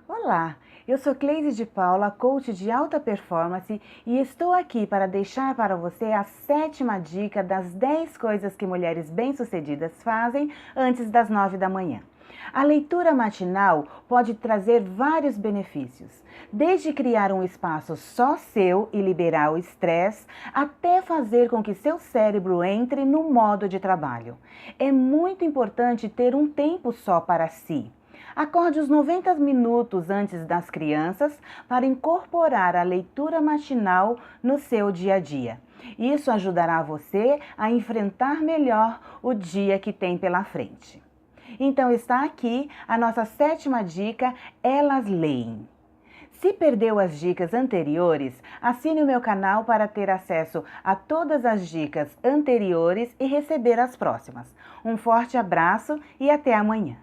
Olá, eu sou Cleide de Paula, coach de alta performance e estou aqui para deixar para você a 7ª dica das 10 coisas que mulheres bem-sucedidas fazem antes das 9 da manhã. A leitura matinal pode trazer vários benefícios, desde criar um espaço só seu e liberar o estresse, até fazer com que seu cérebro entre no modo de trabalho. É muito importante ter um tempo só para si. Acorde os 90 minutos antes das crianças para incorporar a leitura matinal no seu dia a dia. Isso ajudará você a enfrentar melhor o dia que tem pela frente. Então está aqui a nossa 7ª dica, Elas Leem. Se perdeu as dicas anteriores, assine o meu canal para ter acesso a todas as dicas anteriores e receber as próximas. Um forte abraço e até amanhã!